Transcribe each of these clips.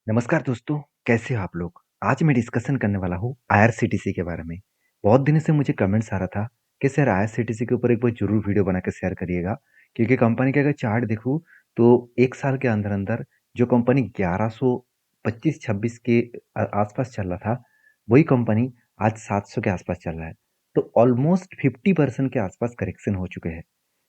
नमस्कार दोस्तों, कैसे हो आप लोग? आज मैं डिस्कशन करने वाला हूँ आईआरसीटीसी के बारे में। बहुत दिनों से मुझे कमेंट्स आ रहा था कि सर आईआरसीटीसी के ऊपर एक बार ज़रूर वीडियो बना के शेयर करिएगा, क्योंकि कंपनी का अगर चार्ट देखूँ तो 1 साल के अंदर-अंदर जो कंपनी 1125-26 के आसपास चल रहा था, वही कंपनी आज 700 के आसपास चल रहा है। तो ऑलमोस्ट 50% के आसपास करेक्शन हो चुके हैं।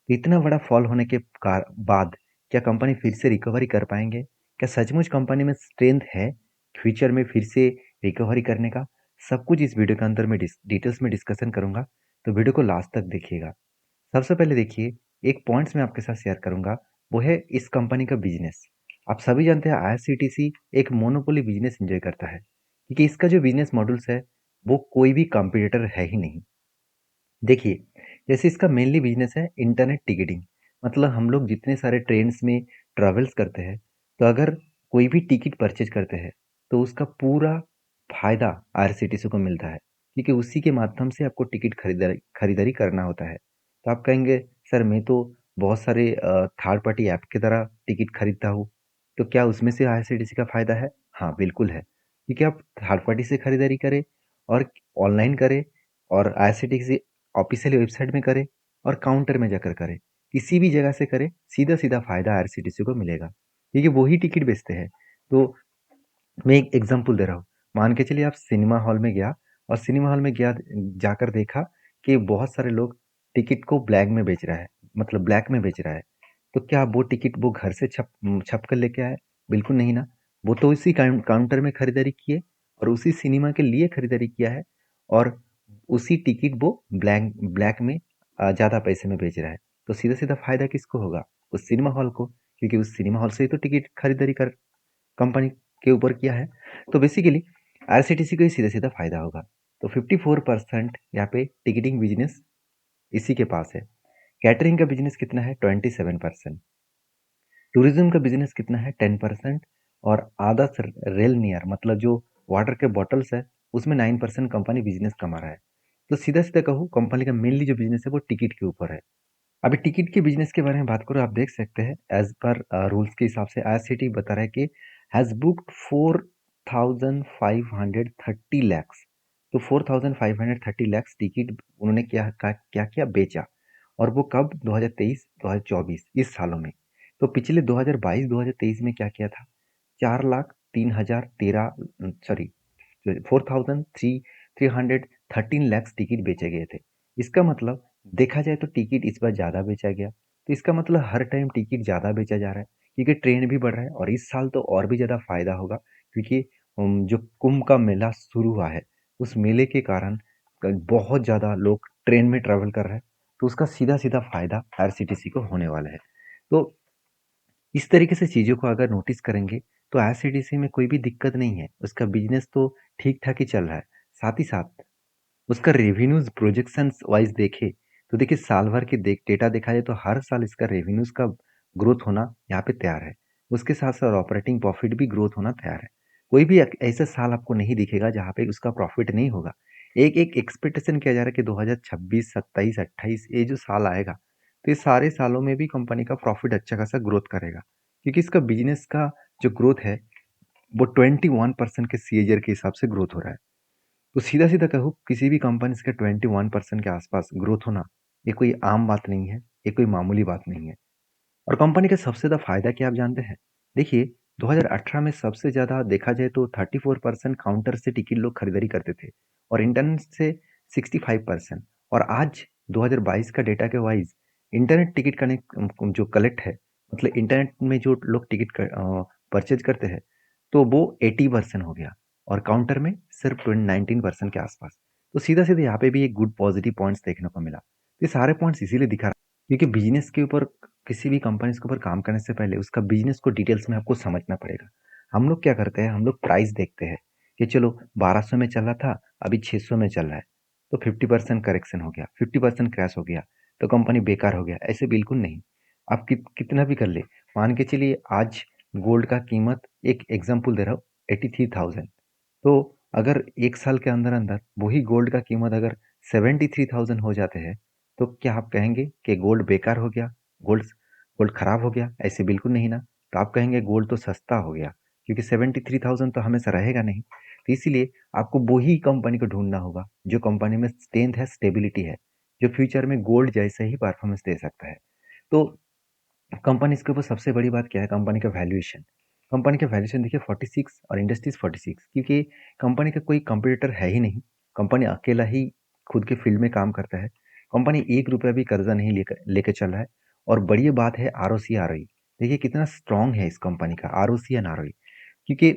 इतना बड़ा फॉल होने के बाद क्या कंपनी फिर से रिकवरी कर पाएँगे? क्या सचमुच कंपनी में स्ट्रेंथ है फ्यूचर में फिर से रिकवरी करने का? सब कुछ इस वीडियो के अंदर मैं डिटेल्स में डिस्कशन करूंगा, तो वीडियो को लास्ट तक देखिएगा। सबसे पहले देखिए, एक पॉइंट्स मैं आपके साथ शेयर करूंगा, वो है इस कंपनी का बिजनेस। आप सभी जानते हैं आईआरसीटीसी एक मोनोपोली बिजनेस एंजॉय करता है, क्योंकि इसका जो बिजनेस मॉडल्स है वो कोई भी कंपटीटर है ही नहीं। देखिए, जैसे इसका मेनली बिज़नेस है इंटरनेट टिकटिंग। मतलब हम लोग जितने सारे ट्रेन्स में ट्रैवल्स करते हैं, तो अगर कोई भी टिकट परचेज़ करते हैं, तो उसका पूरा फ़ायदा आईआरसीटीसी को मिलता है, क्योंकि उसी के माध्यम से आपको टिकट खरीदारी करना होता है। तो आप कहेंगे, "सर मैं तो बहुत सारे थर्ड पार्टी ऐप की तरह टिकट खरीदता हूँ, तो क्या उसमें से आईआरसीटीसी का फ़ायदा है?" हाँ, बिल्कुल है, क्योंकि आप थर्ड पार्टी से खरीदारी करें और ऑनलाइन करें और आईआरसीटीसी ऑफिशियल वेबसाइट में करें और काउंटर में जाकर करें। किसी भी जगह से करें, सीधा-सीधा फ़ायदा आईआरसीटीसी को मिलेगा, क्योंकि वो ही टिकट बेचते हैं। तो मैं एक एग्ज़ाम्पल दे रहा हूँ। मान के चलिए आप सिनेमा हॉल में गया और सिनेमा हॉल में गया जाकर देखा कि बहुत सारे लोग टिकट को ब्लैक में बेच रहा है, मतलब ब्लैक में बेच रहा है। तो क्या वो टिकट वो घर से छप कर लेके आए? बिल्कुल नहीं ना। वो तो उसी काउंटर में खरीदारी किए और उसी सिनेमा के लिए खरीदारी किया है और उसी टिकट वो ब्लैक में ज़्यादा पैसे में बेच रहा है। तो सीधा-सीधा फ़ायदा किसको होगा? उस सिनेमा हॉल को, क्योंकि उस सिनेमा हॉल से ही तो टिकट खरीदारी कर कंपनी के ऊपर किया है। तो बेसिकली आईआरसीटीसी को ही सीधा-सीधा फ़ायदा होगा। तो 54% यहाँ पे टिकटिंग बिज़नेस इसी के पास है। कैटरिंग का बिज़नेस कितना है? 27%। टूरिज़्म का बिज़नेस कितना है? 10% और आदर्श रेल नियर मतलब जो वाटर के बॉटल्स है, उसमें 9% कंपनी बिज़नेस कमा रहा है। तो सीधा-सीधा कहूँ कंपनी का मेनली जो बिज़नेस है वो टिकट के ऊपर है। अभी टिकट के बिज़नेस के बारे में बात करूँ, आप देख सकते हैं एज़ पर रूल्स के हिसाब से आईआरसीटी बता रहा है कि हैज़ बुक्ड 4530 लैक्स। तो 4530 लैक्स टिकट उन्होंने क्या किया? बेचा। और वो कब? 2023, 2024 इस सालों में। तो पिछले 2022, 2023 में क्या किया था? 4,03,013 सॉरी 4,313 लैक्स टिकट बेचे गए थे। इसका मतलब देखा जाए तो टिकट इस बार ज़्यादा बेचा गया। तो इसका मतलब हर टाइम टिकट ज़्यादा बेचा जा रहा है, क्योंकि ट्रेंड भी बढ़ रहा है और इस साल तो और भी ज़्यादा फ़ायदा होगा, क्योंकि जो कुंभ का मेला शुरू हुआ है, उस मेले के कारण बहुत ज़्यादा लोग ट्रेन में ट्रैवल कर रहे हैं, तो उसका सीधा-सीधा फ़ायदा आईआरसीटीसी को होने वाला है। तो इस तरीके से चीज़ों को अगर नोटिस करेंगे, तो आईआरसीटीसी में कोई भी दिक्कत नहीं है। उसका बिज़नेस तो ठीक-ठाक ही चल रहा है। साथ ही साथ उसका रेवेन्यूज़ प्रोजेक्शंस वाइज़ देखें, तो देखिए साल भर की डेटा देखा जाए तो हर साल इसका रेवेन्यूज़ का ग्रोथ होना यहाँ पे तैयार है। उसके साथ-साथ ऑपरेटिंग प्रॉफिट भी ग्रोथ होना तैयार है। कोई भी एक ऐसा साल आपको नहीं दिखेगा जहाँ पे उसका प्रॉफिट नहीं होगा। एक-एक एक्सपेक्टेशन किया जा रहा है कि 2026, 27, 28 ये जो साल आएगा, तो ये सारे सालों में भी कंपनी का प्रॉफिट अच्छा खासा ग्रोथ करेगा। क्योंकि इसका बिज़नेस का जो ग्रोथ है, वो 21% के सीएजीआर के हिसाब से ग्रोथ हो रहा है। तो सीधा-सीधा कहूँ किसी भी कंपनीज़ का 21% के आसपास ग्रोथ होना, ये कोई आम बात नहीं है, ये कोई मामूली बात नहीं है। और कंपनी का सबसे ज़्यादा फ़ायदा क्या आप जानते हैं? देखिए, 2018 में सबसे ज़्यादा देखा जाए तो 34% काउंटर से टिकट लोग खरीदारी करते थे और इंटरनेट से 65% और आज 2022 का डेटा के वाइज़ इंटरनेट टिकट जो कलेक्ट है, मतलब इंटरनेट में जो लोग टिकट परचेज़ करते हैं, तो वो 80% हो गया और काउंटर में सिर्फ 19% के आसपास। तो सीधा-सीधा यहाँ पे भी एक गुड पॉज़िटिव पॉइंट्स देखने को मिला। ये सारे पॉइंट्स इसीलिए दिखा रहा क्योंकि बिज़नेस के ऊपर किसी भी कंपनीज़ के ऊपर काम करने से पहले उसका बिज़नेस को डिटेल्स में आपको समझना पड़ेगा। हम लोग क्या करते हैं, हम लोग प्राइस देखते हैं कि चलो 1200 में चल रहा था, अभी 600 में चल रहा है, तो 50% करेक्शन हो गया, 50% क्रैश हो गया, तो कंपनी बेकार हो गया, ऐसे बिल्कुल नहीं। आप कितना भी कर ले, मान के चलिए आज गोल्ड का कीमत एक एग्ज़ाम्पल दे रहा हूँ 83,000, तो अगर 1 साल के अंदर-अंदर वही गोल्ड का कीमत अगर 73,000 हो जाते हैं, तो क्या आप कहेंगे कि गोल्ड बेकार हो गया? गोल्ड गोल्ड खराब हो गया? ऐसे बिल्कुल नहीं ना। तो आप कहेंगे गोल्ड तो सस्ता हो गया, क्योंकि 73,000 तो हमेशा रहेगा नहीं। तो इसीलिए आपको वो ही कंपनी को ढूँढना होगा, जो कंपनी में स्ट्रेंथ है, स्टेबिलिटी है, जो फ्यूचर में गोल्ड जैसे ही परफॉर्मेंस दे सकता है। तो कंपनीज़ के ऊपर सबसे बड़ी बात क्या है, कंपनी का वैल्यूएशन। कंपनी का वैल्यूएशन देखिए 46 और इंडस्ट्रीज़ 46, क्योंकि कंपनी का कोई कॉम्पिटिटर है ही नहीं। कंपनी अकेला ही खुद के फील्ड में काम करता है। कंपनी ₹1 भी कर्जा नहीं लेकर लेके चल रहा है। और बड़ी बात है आरओसी, आरओई। देखिए कितना स्ट्रॉन्ग है इस कंपनी का आरओसी एंड आरओई। क्योंकि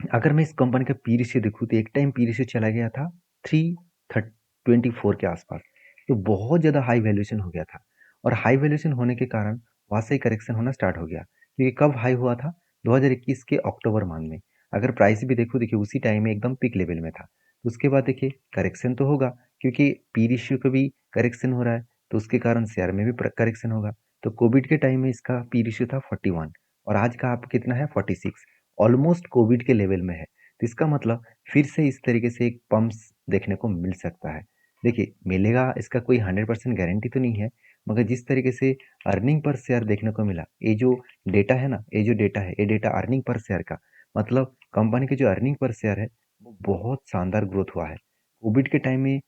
अगर मैं इस कंपनी का पी रेशियो देखूँ तो एक टाइम पी रेशियो चला गया था 324 के आसपास। तो बहुत ज़्यादा हाई वैल्यूएशन हो गया था। और हाई वैल्यूएशन होने के कारण वहाँ से करेक्शन होना स्टार्ट हो गया। क्योंकि कब हाई हुआ था? 2021 के अक्टूबर मंथ में। अगर प्राइस भी देखो, देखिए उसी टाइम में एकदम पीक लेवल में था। तो उसके बाद देखिए करेक्शन तो होगा, क्योंकि पी रेशियो का भी करेक्शन हो रहा है, तो उसके कारण शेयर में भी करेक्शन होगा। तो कोविड के टाइम में इसका पी रेशियो था 41 और आज का आप कितना है 46। ऑलमोस्ट कोविड के लेवल में है। तो इसका मतलब फिर से इस तरीके से एक पम्प्स देखने को मिल सकता है। देखिए मिलेगा, इसका कोई 100% गारंटी तो नहीं है, मगर जिस तरीके से अर्निंग पर शेयर देखने को मिला, ये जो डेटा है ना, ये जो डेटा है, ये डेटा अर्निंग पर शेयर का मतलब कंपनी के जो अर्निंग पर शेयर है वो बहुत शानदार ग्रोथ हुआ है। कोविड के टाइम में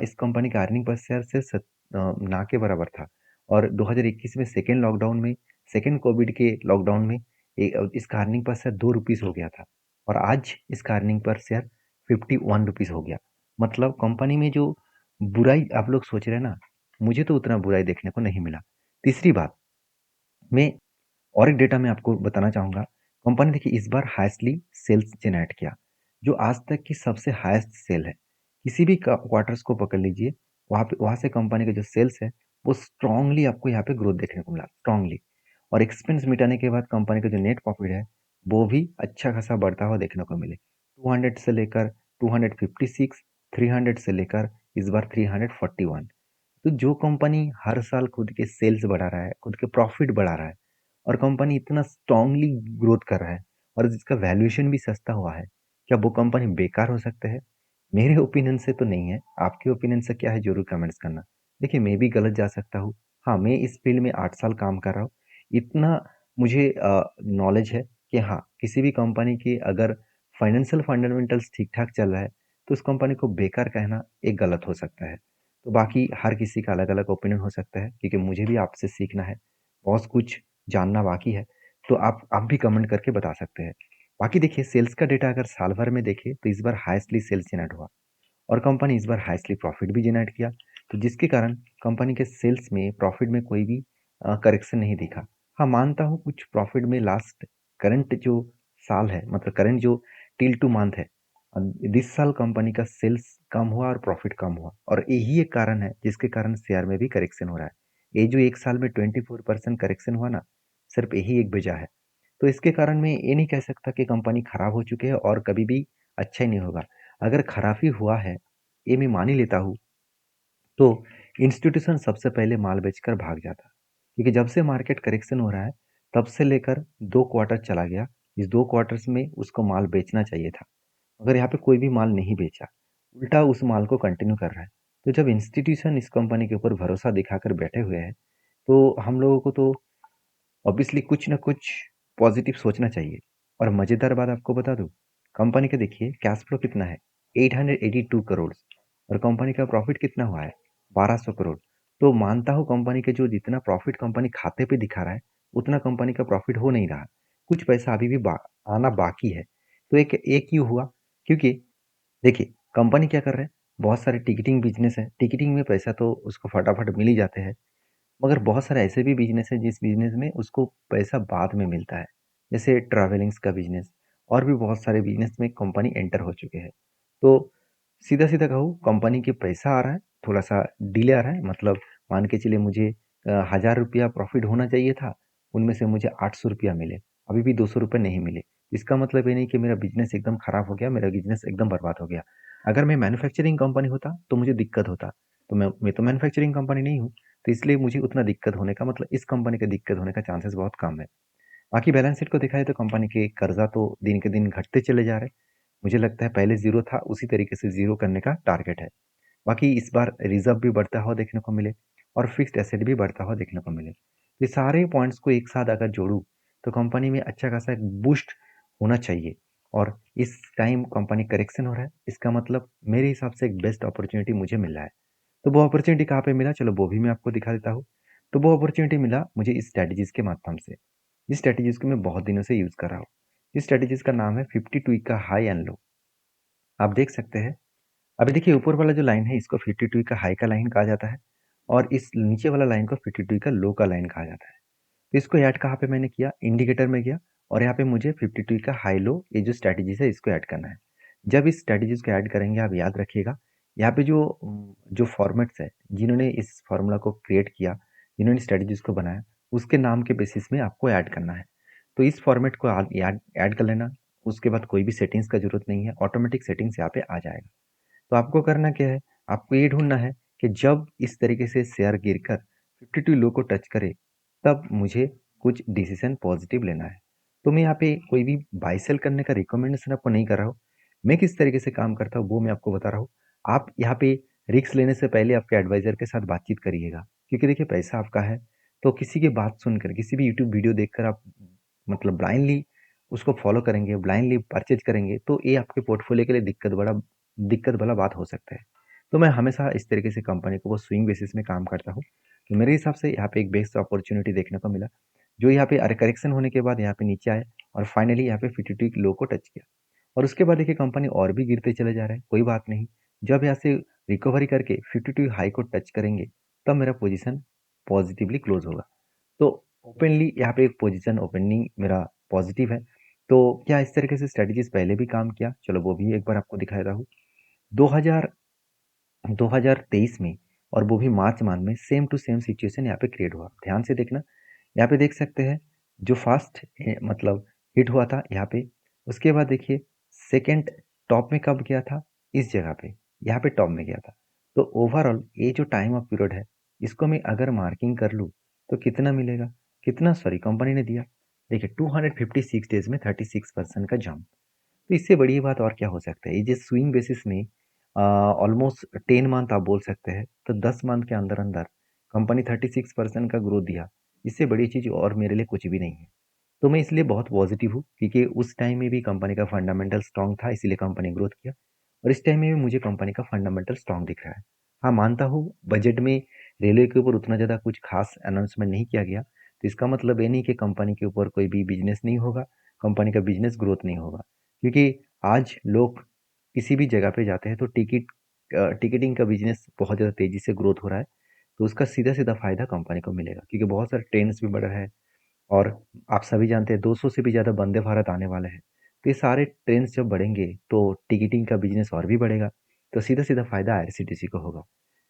इस कंपनी का अर्निंग पर शेयर से ना के बराबर था। और 2021 में सेकेंड लॉकडाउन में, सेकेंड कोविड के लॉकडाउन में इसका अर्निंग पर शेयर ₹2 हो गया था। और आज इसका अर्निंग पर शेयर ₹51 हो गया। मतलब कंपनी में जो बुराई आप लोग सोच रहे हैं ना, मुझे तो उतना बुराई देखने को नहीं मिला। तीसरी बात, मैं और एक डेटा मैं आपको बताना चाहूँगा। कंपनी देखिए इस बार हाईएस्टली सेल्स जनरेट किया, जो आज तक की सबसे हाईएस्ट सेल है। किसी भी क्वार्टर्स को पकड़ लीजिए, वहाँ से कंपनी का जो सेल्स है वो स्ट्रांगली आपको यहाँ पे ग्रोथ देखने को मिला, स्ट्रांगली। और एक्सपेंस मिटाने के बाद कंपनी का जो नेट प्रॉफिट है वो भी अच्छा खासा बढ़ता हुआ देखने को मिले। 200 से लेकर 256, 300 से लेकर इस बार 341। तो जो कंपनी हर साल खुद के सेल्स बढ़ा रहा है, खुद के प्रॉफिट बढ़ा रहा है, और कंपनी इतना स्ट्रांगली ग्रोथ कर रहा है और जिसका वैल्यूएशन भी सस्ता हुआ है, क्या वो कंपनी बेकार हो सकते हैं? मेरे ओपिनियन से तो नहीं है। आपके ओपिनियन से क्या है, जरूर कमेंट्स करना। देखिए मैं भी गलत जा सकता हूँ। हाँ, मैं इस फील्ड में 8 साल काम कर रहा हूँ। इतना मुझे नॉलेज है कि हाँ, किसी भी कंपनी की अगर फाइनेंशियल फंडामेंटल्स ठीक ठाक चल रहा है तो उस कंपनी को बेकार कहना एक गलत हो सकता है। तो बाकी हर किसी का अलग अलग ओपिनियन हो सकता है, क्योंकि मुझे भी आपसे सीखना है, बहुत कुछ जानना बाकी है। तो आप भी कमेंट करके बता सकते हैं। बाकी देखिए सेल्स का डेटा अगर साल भर में देखें तो इस बार हाईएस्टली सेल्स जनरेट हुआ और कंपनी इस बार हाईएस्टली प्रॉफिट भी जनरेट किया। तो जिसके कारण कंपनी के सेल्स में, प्रॉफिट में कोई भी करेक्शन नहीं दिखा। हाँ, मानता हूँ कुछ प्रॉफिट में लास्ट करंट जो साल है, मतलब करंट जो टिल टू मंथ है, इस साल कंपनी का सेल्स कम हुआ और प्रॉफिट कम हुआ, और यही एक कारण है जिसके कारण शेयर में भी करेक्शन हो रहा है। ये जो एक साल में 24% करेक्शन हुआ ना, सिर्फ यही एक वजह है। तो इसके कारण मैं ये नहीं कह सकता कि कंपनी खराब हो चुकी है और कभी भी अच्छा ही नहीं होगा। अगर खराब ही हुआ है, ये मैं मान ही लेता हूँ, तो इंस्टीट्यूशन सबसे पहले माल बेचकर भाग जाता। क्योंकि जब से मार्केट करेक्शन हो रहा है, तब से लेकर 2 क्वार्टर चला गया। इस 2 क्वार्टर्स में उसको माल बेचना चाहिए था। मगर यहाँ पे कोई भी माल नहीं बेचा, उल्टा उस माल को कंटिन्यू कर रहा है। तो जब इंस्टीट्यूशन इस कंपनी के ऊपर भरोसा दिखाकर बैठे हुए हैं, तो हम लोगों को तो ऑब्वियसली कुछ ना कुछ पॉजिटिव सोचना चाहिए। और मज़ेदार बात आपको बता दूँ, कंपनी का देखिए कैश फ्लो कितना है, 882 करोड़, और कंपनी का प्रॉफिट कितना हुआ है, 1200 करोड़। तो मानता हूँ कंपनी के जो जितना प्रॉफिट कंपनी खाते पे दिखा रहा है, उतना कंपनी का प्रॉफिट हो नहीं रहा। कुछ पैसा अभी भी आना बाकी है। तो एक क्यों हुआ? क्योंकि देखिए कंपनी क्या कर रहा है, बहुत सारे टिकटिंग बिजनेस है, टिकटिंग में पैसा तो उसको फटाफट मिल ही जाते हैं। मगर बहुत सारे ऐसे भी बिजनेस है जिस बिजनेस में उसको पैसा बाद में मिलता है, जैसे ट्रैवलिंग्स का बिजनेस। और भी बहुत सारे बिजनेस में कंपनी एंटर हो चुके हैं। तो सीधा सीधा कहूँ, कंपनी के पैसा आ रहा है, थोड़ा सा डिले आ रहा है। मतलब मान के चलिए मुझे 1000 रुपया प्रॉफिट होना चाहिए था, उनमें से मुझे 800 रुपया मिले, अभी भी 200 रुपये नहीं मिले। इसका मतलब ये नहीं कि मेरा बिजनेस एकदम खराब हो गया, मेरा बिजनेस एकदम बर्बाद हो गया। अगर मैं मैन्युफैक्चरिंग कंपनी होता तो मुझे दिक्कत होता। तो मैं तो मैन्युफैक्चरिंग कंपनी नहीं हूँ, तो इसलिए मुझे उतना दिक्कत होने का, मतलब इस कंपनी का दिक्कत होने का चांसेस बहुत कम है। बाकी बैलेंस शीट को देखा जाए तो कंपनी के कर्जा तो दिन के दिन घटते चले जा रहे हैं। मुझे लगता है पहले ज़ीरो था, उसी तरीके से ज़ीरो करने का टारगेट है। बाकी इस बार रिज़र्व भी बढ़ता हुआ देखने को मिले और फिक्स्ड एसेट भी बढ़ता हुआ देखने को मिले। ये सारे पॉइंट्स को एक साथ अगर जोड़ूँ, तो कंपनी में अच्छा खासा एक बूस्ट होना चाहिए। और इस टाइम कंपनी करेक्शन हो रहा है, इसका मतलब मेरे हिसाब से एक बेस्ट अपॉर्चुनिटी मुझे मिल रहा है। तो वो अपॉर्चुनिटी कहाँ पे मिला, चलो वो भी मैं आपको दिखा देता हूँ। तो वो अपॉर्चुनिटी मिला मुझे इस स्ट्रैटेजीज़ के माध्यम से। इस स्ट्रैटेजीज़ को मैं बहुत दिनों से यूज़ कर रहा हूँ। इस स्ट्रैटेजीज़ का नाम है 52 वीक का हाई एंड लो। आप देख सकते हैं, अभी देखिए ऊपर वाला जो लाइन है इसको 52 का हाई का लाइन कहा जाता है और इस नीचे वाला लाइन को 52 का लो का लाइन कहा जाता है। तो इसको ऐड कहाँ पे मैंने किया, इंडिकेटर में गया और यहाँ पे मुझे 52 का हाई लो ये जो स्ट्रैटेजीज है इसको ऐड करना है। जब इस स्ट्रैटेजीज को ऐड करेंगे आप याद रखिएगा, यहाँ पे जो फॉर्मेट्स है, जिन्होंने इस फॉर्मूला को क्रिएट किया, जिन्होंने स्ट्रैटेजीज को बनाया, उसके नाम के बेसिस में आपको ऐड करना है। तो इस फॉर्मेट को ऐड कर लेना। उसके बाद कोई भी सेटिंग्स का जरूरत नहीं है, ऑटोमेटिक सेटिंग्स यहाँ पे आ जाएगा। तो आपको करना क्या है, आपको ये ढूंढना है कि जब इस तरीके से शेयर गिरकर 52 लो को टच करे, तब मुझे कुछ डिसीजन पॉजिटिव लेना है। तो मैं यहाँ पे कोई भी बाय सेल करने का रिकमेंडेशन आपको नहीं कर रहा हूँ। मैं किस तरीके से काम करता हूँ वो मैं आपको बता रहा हूँ। आप यहाँ पे रिस्क लेने से पहले आपके एडवाइजर के साथ बातचीत करिएगा, क्योंकि देखिए पैसा आपका है। तो किसी की बात सुनकर, किसी भी यूट्यूब वीडियो देखकर आप मतलब ब्लाइंडली उसको फॉलो करेंगे, ब्लाइंडली परचेज करेंगे, तो ये आपके पोर्टफोलियो के लिए दिक्कत वाला बात हो सकता है। तो मैं हमेशा इस तरीके से कंपनी को वो स्विंग बेसिस में काम करता हूँ। तो मेरे हिसाब से यहाँ पे एक बेस्ट अपॉर्चुनिटी देखने को मिला, जो यहाँ पे करेक्शन होने के बाद यहाँ पे नीचे आया और फाइनली यहाँ पे 52 लो को टच किया। और उसके बाद देखिए कंपनी और भी गिरते चले जा रहे हैं, कोई बात नहीं। जब यहाँ से रिकवरी करके 52 हाई को टच करेंगे, तब मेरा पोजीशन पॉजिटिवली क्लोज होगा। तो ओपनली यहाँ पे एक पोजीशन ओपनिंग मेरा पॉजिटिव है। तो क्या इस तरीके से स्ट्रेटजीज पहले भी काम किया, चलो वो भी एक बार आपको दिखा देता हूँ। 2000 2023 में और वो भी मार्च मंथ में सेम टू सेम सिचुएशन यहाँ पे क्रिएट हुआ। ध्यान से देखना, यहाँ पे देख सकते हैं जो फर्स्ट मतलब हिट हुआ था यहाँ पे। उसके बाद देखिए सेकंड टॉप में कब गया था, इस जगह पे, यहाँ पे टॉप में गया था। तो ओवरऑल ये जो टाइम ऑफ पीरियड है, इसको मैं अगर मार्किंग कर लूँ तो कितना मिलेगा, कितना सॉरी कंपनी ने दिया, देखिए 256 डेज में 36% का जंप। तो इससे बड़ी बात और क्या हो सकता है। ये जो स्विंग बेसिस में ऑलमोस्ट 10 मंथ आप बोल सकते हैं, तो 10 मंथ के अंदर अंदर कंपनी 36% का ग्रोथ दिया। इससे बड़ी चीज़ और मेरे लिए कुछ भी नहीं है। तो मैं इसलिए बहुत पॉजिटिव हूँ, क्योंकि उस टाइम में भी कंपनी का फंडामेंटल स्ट्रांग था, इसीलिए कंपनी ग्रोथ किया। और इस टाइम में भी मुझे कंपनी का फंडामेंटल स्ट्रांग दिख रहा है। हाँ, मानता हूँ बजट में रेलवे के ऊपर उतना ज़्यादा कुछ खास अनाउंसमेंट नहीं किया गया, तो इसका मतलब ये नहीं कि कंपनी के ऊपर कोई भी बिजनेस नहीं होगा, कंपनी का बिजनेस ग्रोथ नहीं होगा। क्योंकि आज लोग किसी भी जगह पे जाते हैं तो टिकटिंग का बिजनेस बहुत ज़्यादा तेज़ी से ग्रोथ हो रहा है। तो उसका सीधा-सीधा फ़ायदा कंपनी को मिलेगा, क्योंकि बहुत सारे ट्रेन्स भी बढ़ रहे हैं। और आप सभी जानते हैं 200 से भी ज़्यादा वंदे भारत आने वाले हैं। तो ये सारे ट्रेन्स जब बढ़ेंगे तो टिकटिंग का बिजनेस और भी बढ़ेगा। तो सीधा-सीधा फ़ायदा आईआरसीटीसी को होगा।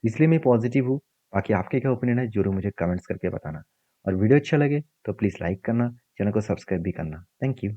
इसलिए मैं पॉजिटिव हूँ। बाकी आपके क्या ओपिनियन है ज़रूर मुझे कमेंट्स करके बताना। और वीडियो अच्छा लगे तो प्लीज़ लाइक करना, चैनल को सब्सक्राइब भी करना। Thank you.